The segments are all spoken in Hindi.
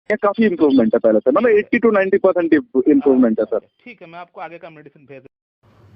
ये काफी इम्प्रूवमेंट है पहले से, मतलब 80 to 90% इम्प्रूवमेंट है सर। ठीक है, मैं आपको आगे का मेडिसिन भेज।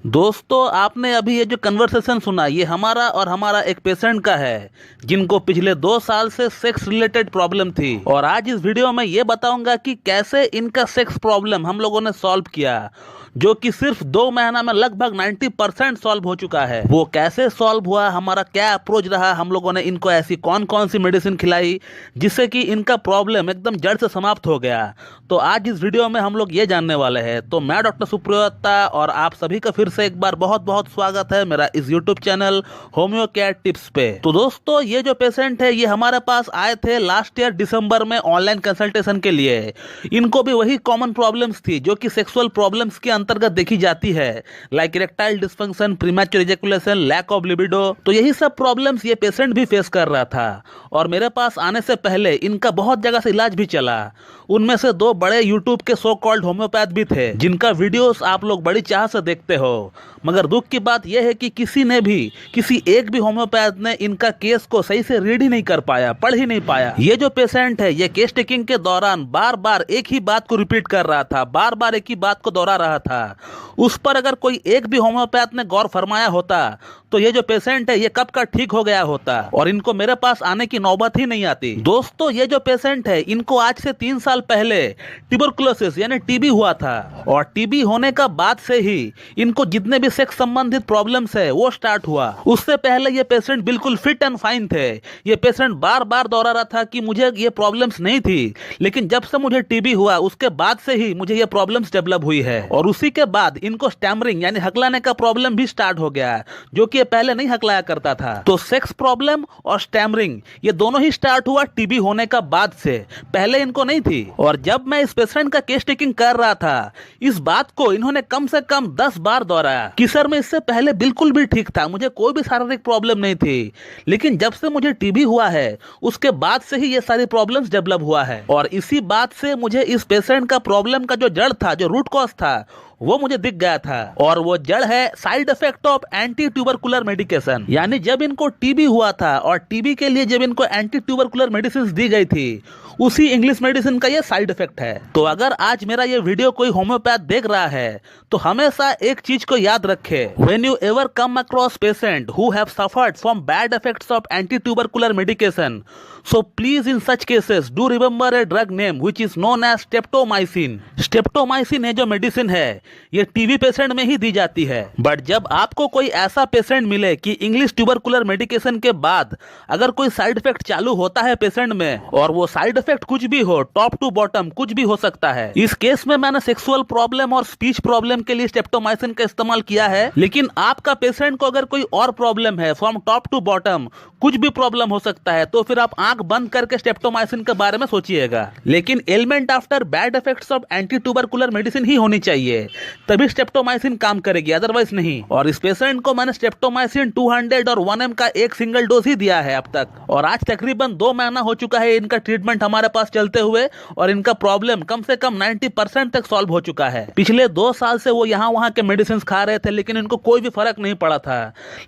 दोस्तों, आपने अभी ये जो कन्वर्सेशन सुना, ये हमारा और हमारा एक पेशेंट का है जिनको पिछले 2 साल से सेक्स रिलेटेड प्रॉब्लम थी। और आज इस वीडियो में ये बताऊंगा कि कैसे इनका सेक्स प्रॉब्लम हम लोगों ने सॉल्व किया, जो कि सिर्फ 2 महीना में लगभग 90% सॉल्व हो चुका है। वो कैसे सॉल्व हुआ, हमारा क्या अप्रोच रहा, हम लोगों ने इनको ऐसी कौन कौन सी मेडिसिन खिलाई जिससे कि इनका प्रॉब्लम एकदम जड़ से समाप्त हो गया। तो आज इस वीडियो में हम लोग ये जानने वाले हैं। तो मैं डॉक्टर सुप्रियोता और आप सभी का फिर से एक बार बहुत बहुत स्वागत है मेरा इस YouTube channel homeo care tips पे। तो दोस्तों, ये जो पेशेंट है ये हमारे पास आए थे लास्ट ईयर दिसंबर में ऑनलाइन कंसल्टेशन के लिए। इनको भी वही कॉमन प्रॉब्लम्स थी जो कि सेक्सुअल प्रॉब्लम्स के अंतर्गत देखी जाती है, like erectile dysfunction, premature ejaculation, lack of libido. तो यही सब प्रॉब्लम्स ये पेशेंट भी फेस कर रहा था। और मेरे पास आने से पहले इनका बहुत जगह से इलाज भी चला। उनमें से 2 बड़े यूट्यूब के सो कॉल्ड होम्योपैथ भी थे जिनका वीडियोस आप लोग बड़ी चाह से देखते हो। मगर दुख की बात यह है कि किसी एक भी होम्योपैथ ने इनका केस को सही से रीड ही नहीं कर पाया, पढ़ ही नहीं पाया। ये जो पेशेंट है ये केस टेकिंग के दौरान बार बार एक ही बात को रिपीट कर रहा था, बार बार एक ही बात को दोहरा रहा था। उस पर अगर कोई एक भी होम्योपैथ ने गौर फरमाया होता तो ये जो पेशेंट है ये कब का ठीक हो गया होता और इनको मेरे पास आने की नौबत ही नहीं आती। दोस्तों, ये जो पेशेंट है इनको आज से 3 साल पहले ट्यूबरकुलोसिस यानी टीबी हुआ था। और टीबी होने का बाद से ही इनको जितने भी सेक्स संबंधित प्रॉब्लम्स है वो स्टार्ट हुआ। उससे पहले ये पेशेंट बिल्कुल फिट एंड फाइन थे। ये पेशेंट बार बार दोहरा रहा था कि मुझे ये प्रॉब्लम्स नहीं थी, लेकिन जब से मुझे टीबी हुआ उसके बाद से ही मुझे ये प्रॉब्लम्स डेवलप हुई है। और उसी के बाद इनको स्टैमरिंग यानी हकलाने का प्रॉब्लम भी स्टार्ट हो गया, जो कि ये पहले नहीं हकलाया करता था। तो सेक्स प्रॉब्लम और स्टैमरिंग ये दोनों ही स्टार्ट हुआ टीबी होने का बाद से, पहले इनको नहीं थी। और जब मैं इस पेशेंट का केस टेकिंग कर रहा था इस बात को इन्होंने कम से कम 10 बार दोहराया कि सर मैं इससे पहले बिल्कुल भी ठीक था, मुझे कोई भी शारीरिक प्रॉब्लम नहीं थी, लेकिन जब से मुझे टीबी हुआ है उसके बाद से ही ये सारी प्रॉब्लम्स डेवलप हुआ है। और इसी बात से मुझे इस पेशेंट का प्रॉब्लम का जो जड़ था, जो रूट कॉज था, वो मुझे दिख गया था। और वो जड़ है side effect of anti tubercular medication. यानी जब इनको टीबी हुआ था और टीबी के लिए जब इनको एंटी ट्यूबरकुलर मेडिसिन दी गई थी, उसी इंग्लिश मेडिसिन का ये साइड इफेक्ट है। तो अगर आज मेरा ये वीडियो कोई होम्योपैथ देख रहा है तो हमेशा एक चीज को याद रखे, when you ever come across patient who have suffered from bad effects of anti tubercular medication, so please in such cases do remember a drug name which is known as streptomycin. Streptomycin है जो मेडिसिन है ये टीबी पेशेंट में ही दी जाती है। बट जब आपको कोई ऐसा पेशेंट मिले कि इंग्लिश ट्यूबरकुलर मेडिकेशन के बाद अगर कोई साइड इफेक्ट चालू होता है पेशेंट में, और वो साइड इफेक्ट कुछ भी हो, टॉप टू बॉटम कुछ भी हो सकता है। इस केस में मैंने सेक्सुअल प्रॉब्लम और स्पीच प्रॉब्लम के लिए स्ट्रेप्टोमाइसिन का इस्तेमाल किया है, लेकिन आपका पेशेंट को अगर कोई और प्रॉब्लम है, फ्रॉम टॉप टू बॉटम कुछ भी प्रॉब्लम हो सकता है, तो फिर आप आंख बंद करके स्ट्रेप्टोमाइसिन के बारे में सोचिएगा। लेकिन element after bad effects of anti tubercular medicine ही होनी चाहिए, तभी स्ट्रेप्टोमाइसिन काम करेगी, अदरवाइज नहीं। और इस पेशेंट को मैंने स्ट्रेप्टोमाइसिन 200 और 1 mg का एक सिंगल डोज ही दिया है अब तक। और आज तकरीबन 2 महीना हो चुका है इनका ट्रीटमेंट हमारे पास चलते हुए, और इनका प्रॉब्लम कम से कम 90% तक सॉल्व हो चुका है। पिछले 2 साल से वो यहाँ वहाँ के मेडिसिन खा रहे थे, लेकिन इनको कोई भी फर्क नहीं पड़ा था।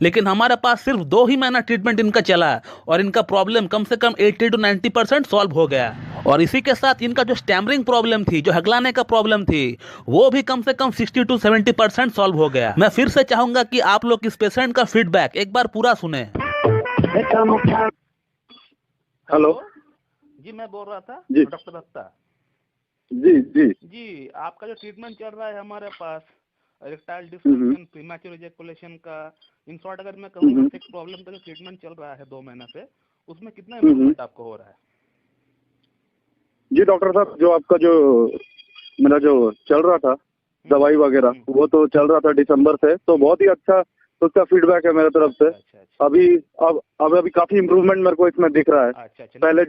लेकिन हमारे पास सिर्फ 2 ही महीना ट्रीटमेंट इनका चला और इनका प्रॉब्लम कम से कम 80 to 90% सॉल्व हो गया। और इसी के साथ इनका जो स्टैमरिंग प्रॉब्लम थी, जो हगलाने का प्रॉब्लम थी, वो भी कम से कम 60 to 70% सॉल्व हो गया। मैं फिर से चाहूंगा कि आप लोग इस पेशेंट का फीडबैक एक बार पूरा सुने। हेलो जी, मैं बोल रहा था जी। डॉक्टर दत्ता जी जी जी। आपका जो ट्रीटमेंट चल रहा है हमारे पास, इरेक्टाइल डिस्फंक्शन, प्रीमैच्योर इजैकुलेशन का, इन शॉर्ट अगर मैं कहूँ सेक्स प्रॉब्लम का जो ट्रीटमेंट चल रहा है 2 महीने से, उसमें कितना इम्प्रूवमेंट आपको हो रहा है? जी डॉक्टर साहब, जो आपका जो मेरा जो चल रहा था दवाई वगैरह वो तो चल रहा था दिसंबर से, तो बहुत ही अच्छा उसका फीडबैक है मेरे तरफ से। अच्छा। अभी काफी इम्प्रूवमेंट मेरे को इसमें दिख रहा है। अच्छा। पहले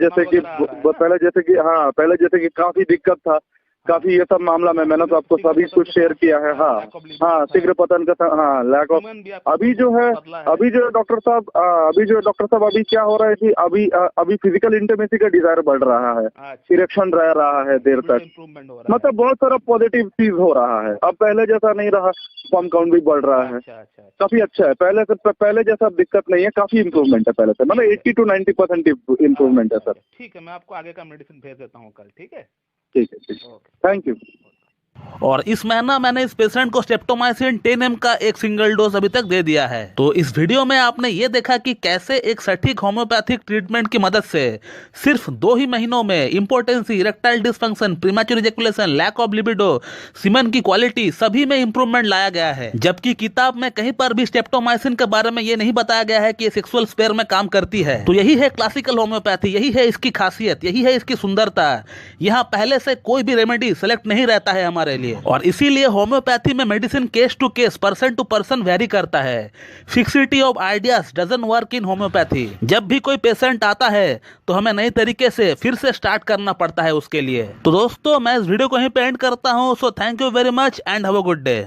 जैसे कि काफी दिक्कत था, काफी ये सब मामला में मैंने तो आपको सभी कुछ शेयर किया है। हाँ हाँ, शीघ्र पतन का हाँ, लैक ऑफ। अभी जो है डॉक्टर साहब अभी क्या हो रहा है कि अभी फिजिकल इंटीमेसी का डिजायर बढ़ रहा है, इरेक्शन रह रहा है देर तक, मतलब बहुत सारा पॉजिटिव चीज हो रहा है। अब पहले जैसा नहीं रहा, स्पर्म काउंट भी बढ़ रहा है, काफी अच्छा है। पहले जैसा दिक्कत नहीं है, काफी इम्प्रूवमेंट है पहले से, मतलब 80 to 90% इम्प्रूवमेंट है सर। ठीक है, मैं आपको आगे का मेडिसिन भेज देता हूँ कल। ठीक है, ठीक है, थैंक यू। और इस महीना मैंने इस पेशेंट को स्ट्रेप्टोमाइसिन 10 mg का एक सिंगल डोज अभी तक दे दिया है। तो इस वीडियो में आपने ये देखा कि कैसे एक सटीक होम्योपैथिक ट्रीटमेंट की मदद से सिर्फ 2 ही महीनों में impotency, erectile dysfunction, premature ejaculation, lack of libido, semen की क्वालिटी सभी में इंप्रूवमेंट लाया गया है। जबकि किताब में कहीं पर भी स्ट्रेप्टोमाइसिन के बारे में ये नहीं बताया गया है कि ये सेक्सुअल स्पेयर में काम करती है। तो यही है क्लासिकल होम्योपैथी, यही है इसकी खासियत, यही है इसकी सुंदरता। यहाँ पहले से कोई भी रेमेडी सेलेक्ट नहीं रहता है हमारे लिए, और इसीलिए होम्योपैथी में medicine case to case, person to person vary करता है। Fixity of ideas doesn't work in homeopathy. जब भी कोई पेशेंट आता है तो हमें नई तरीके से फिर से स्टार्ट करना पड़ता है उसके लिए। तो दोस्तों, मैं इस वीडियो को यहीं पे एंड करता हूं। So thank you very much and have a good day.